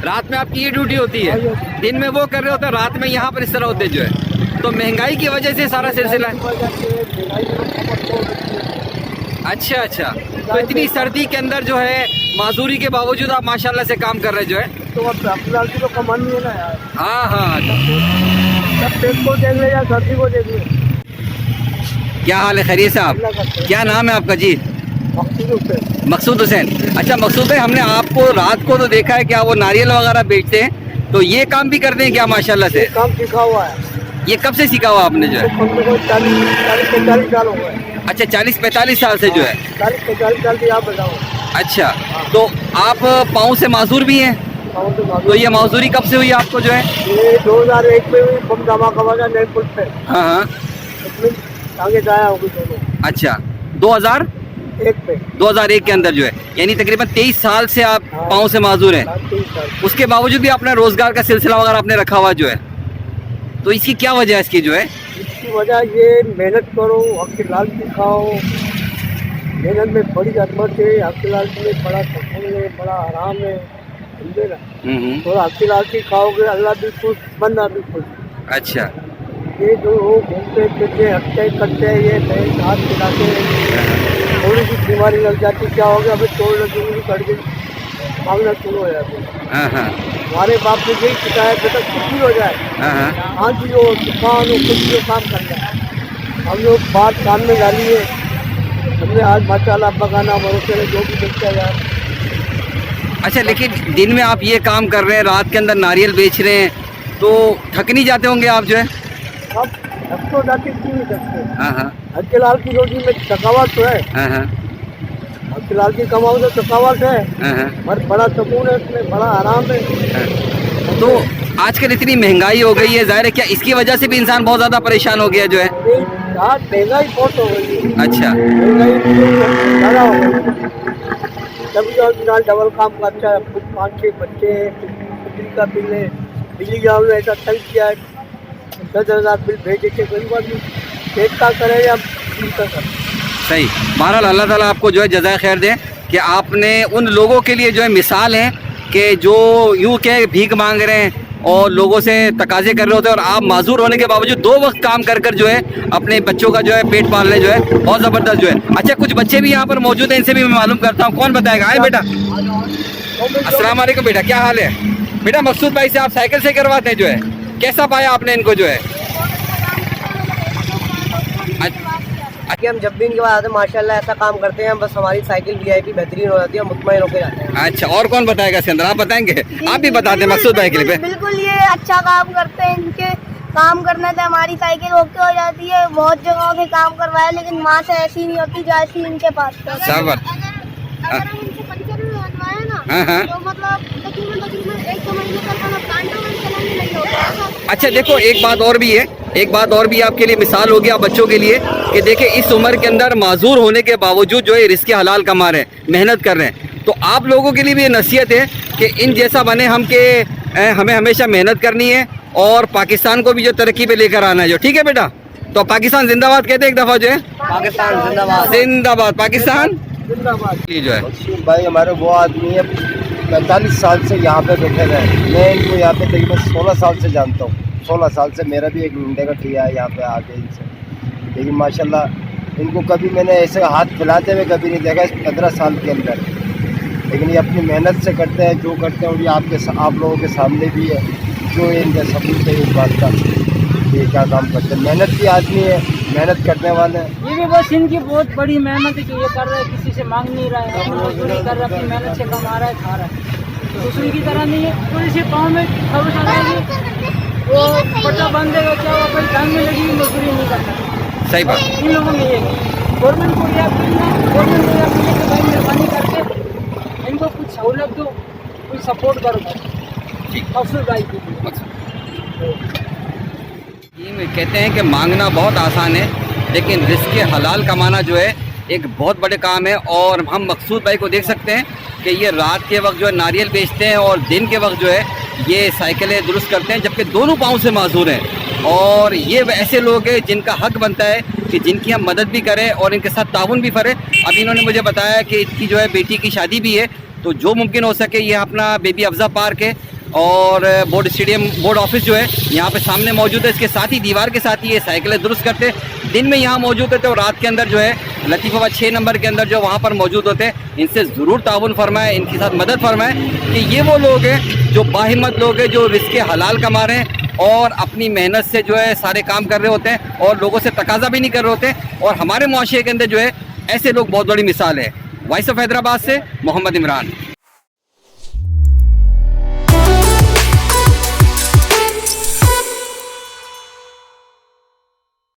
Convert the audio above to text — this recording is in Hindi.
रात में आपकी ये ड्यूटी होती है, दिन में वो कर रहे होते हैं, रात में यहाँ पर इस तरह होते जो है। तो महंगाई की वजह से सारा सिलसिला है। अच्छा अच्छा, तो इतनी सर्दी के अंदर जो है माजूरी के बावजूद आप माशाल्लाह से काम कर रहे जो है। तो अब फिलहाल की तो कमानी है ना यार। हाँ हाँ, सब पेट को देख ले या सर्दी को देख ले। क्या हाल है, खैरियत साहब? क्या नाम है आपका जी? मकसूद हुसैन। अच्छा मकसूद भाई, हमने आपको रात को तो देखा है क्या वो नारियल वगैरह बेचते हैं, तो ये काम भी करते हैं क्या माशाल्लाह से? काम सीखा हुआ है। ये कब से सीखा हुआ आपने जो है? 40-45 साल हो गए। अच्छा 40-45 साल से जो है। 40-45 साल की आप बताओ। अच्छा, तो आप पाँव से माजूर भी हैं? तो ये माजूरी कब से हुई आपको जो है? ये 2001 में हुई, बम धमाका हुआ नए पुल पे। हाँ हाँ, उसमें आगे जाया होगी दोनों। अच्छा 2001 के अंदर जो है, यानी तकरीबन 23 साल से आप पाँव से माजूर हैं। 23 साल। उसके बावजूद भी अपना रोजगार का सिलसिला वगैरह आपने रखा हुआ जो है, तो इसकी क्या वजह है इसकी जो है? इसकी वजह ये मेहनत करो, हकीलाल की खाओ। मेहनत में बड़ी अजमत है, हकीलाल में बड़ा सुकून है, बड़ा आराम है, समझे ना। थोड़ा हकीलाल की खाओगे, अल्लाह भी खुश, बंदा भी खुश। अच्छा, ये जो घूमते फिरते हटते करते हैं, ये पैर हाथ खिलाते हैं, थोड़ी सी बीमारी लग जाती, क्या हो गया, अभी तोड़ लगी कट गई, मांगना शुरू हो जाती है। हाँ हाँ हमारे बाप ने यही सिखाया, बेटा कुछ भी हो जाए, हाँ, आज भी हो, दुकान हो, कुछ भी हो, काम करना है। हम लोग बात काम में डाली है, हमने आज माशाल्लाह पकाना भरोसे में जो भी देखता है यार। अच्छा, लेकिन दिन में आप ये काम कर रहे हैं, रात के अंदर नारियल बेच रहे हैं, तो थक नहीं जाते होंगे आप जो है? अब तो जाके क्यों नहीं सकते। हाँ हाँ हकीलाल की रोटी में थकावट तो है, हाँ हाँ हकीलाल की कमाओ तो थकावट है, हाँ, पर बड़ा सुकून है उसमें, बड़ा आराम है। तो आजकल इतनी महंगाई हो गई है, जाहिर है क्या इसकी वजह से भी इंसान बहुत ज़्यादा परेशान हो गया जो है? आज महंगाई बहुत हो गई है। अच्छा, महंगाई ज़्यादा हो गई, तभी तो इंसान डबल काम करता है। कुछ 5-6 बच्चे हैं, बिजली का बिल है, बिजली जाओ ने ऐसा तंग किया है, 10,000 बिल भेजे थे, कोई बात नहीं, पेट का करे या बिल का करे। सही। बहरहाल अल्लाह ताला आपको जो है जज़ाए खैर दे कि आपने उन लोगों के लिए जो है मिसाल है कि जो यूँ के भीख मांग रहे हैं और लोगों से तकाजे कर रहे होते हैं, और आप माजूर होने के बावजूद 2 वक्त काम कर कर जो है अपने बच्चों का जो है पेट पाल रहे जो है, बहुत ज़बरदस्त जो है। अच्छा, कुछ बच्चे भी यहाँ पर मौजूद हैं, इनसे भी मैं मालूम करता हूँ। कौन बताएगा? आए बेटा। अस्सलाम वालेकुम बेटा, क्या हाल है? बेटा मकसूद भाई से आप साइकिल से करवाते हैं जो है, कैसा पाया आपने इनको जो है? कि हम जब भी इनके बाद आते हैं माशाल्लाह ऐसा काम करते हैं, बस हमारी साइकिल VIP बेहतरीन हो जाती है, मुतमईन होकर जाते हैं। अच्छा, और कौन बताएगा इसके अंदर? आप बताएंगे? आप भी बताते हैं मकसूद भाई के लिए। बिल्कुल, ये अच्छा काम करते हैं, इनके काम करने से हमारी साइकिल ओके हो जाती है। बहुत जगहों से काम करवाया, लेकिन माँ से ऐसी नहीं होती जैसी इनके पास। सबर। अगर हम इनसे पंचर भी बनवाए ना, हाँ। तो मतलब तकरीबन 1-2 महीने तक हम कांटों में चलाने नहीं होता। अच्छा देखो, एक बात और भी है, एक बात और भी आपके लिए मिसाल हो गया बच्चों के लिए कि देखिए इस उम्र के अंदर माजूर होने के बावजूद जो है रिस्क हलाल कमा रहे हैं, मेहनत कर रहे हैं। तो आप लोगों के लिए भी ये नसीहत है कि इन जैसा बने हम के हमें हमेशा मेहनत करनी है और पाकिस्तान को भी जो तरक्की पे लेकर आना है जो। ठीक है बेटा? तो पाकिस्तान जिंदाबाद कहते हैं एक दफ़ा जो है। पाकिस्तान जिंदाबाद, जिंदाबाद पाकिस्तान जिंदाबाद। ये जो है। भाई हमारे वो आदमी है 45 साल से यहाँ पे बैठे रहे, मैं इनको यहाँ पे तकरीबन 16 साल से जानता हूँ। 16 साल से मेरा भी एक घंटे का ठिया है यहाँ पे आके इनसे, लेकिन माशाल्लाह इनको कभी मैंने ऐसे हाथ फैलाते हुए कभी नहीं देखा इस 15 साल के अंदर। लेकिन ये अपनी मेहनत से करते हैं, जो करते हैं, और ये आप लोगों के सामने भी है, जो इनका सबूत है इस बात का, ये क्या काम करते हैं। मेहनत की आदमी है, मेहनत करने वाले हैं। ये भी बस इनकी बहुत बड़ी मेहनत है कि ये कर रहे हैं, किसी से मांग नहीं रहा है, अपनी मजदूरी कर रहा है, अपनी मेहनत से कमा रहा है, खा रहा है। दूसरी की तरह नहीं है। थोड़ी सी पाँव में खरोच आ जाएगी, वो पट्टा बांध देगा, क्या वो अपने काम में लगी मजदूरी नहीं करता। सही बात। इन लोगों में ये गवर्नमेंट को या गवर्नमेंट को या भाई मेहरबानी करके इनको कुछ सहूलत दो, कुछ सपोर्ट करो मकसूद भाई की। कहते हैं कि मांगना बहुत आसान है, लेकिन रिस्क हलाल कमाना जो है एक बहुत बड़े काम है। और हम मकसूद भाई को देख सकते हैं कि ये रात के वक्त जो है नारियल बेचते हैं और दिन के वक्त जो है ये साइकिलें दुरुस्त करते हैं, जबकि दोनों पाँव से माजूर हैं। और ये ऐसे लोग हैं जिनका हक बनता है कि जिनकी हम मदद भी करें और इनके साथ ताउन भी करें। अभी इन्होंने मुझे बताया कि इनकी जो है बेटी की शादी भी है, तो जो मुमकिन हो सके ये अपना बेबी अफजा पार्क है और बोर्ड स्टेडियम बोर्ड ऑफिस जो है यहाँ पे सामने मौजूद है। इसके साथ ही दीवार के साथ ही ये साइकिलें दुरुस्त करते, दिन में यहाँ मौजूद होते और रात के अंदर जो है लतीफ़ाबाद 6 नंबर के अंदर जो वहाँ पर मौजूद होते हैं। इनसे ज़रूर ताउन फरमाएं, इनके साथ मदद फरमाएं कि ये वो लोग हैं जो बाहिम्मत लोग हैं, जो रिज़्क़ हलाल कमा रहे हैं और अपनी मेहनत से जो है सारे काम कर रहे होते हैं और लोगों से तकाजा भी नहीं कर रहे होते। और हमारे मुआशरे के अंदर जो है ऐसे लोग बहुत बड़ी मिसाल है। वॉइस ऑफ हैदराबाद से मोहम्मद इमरान।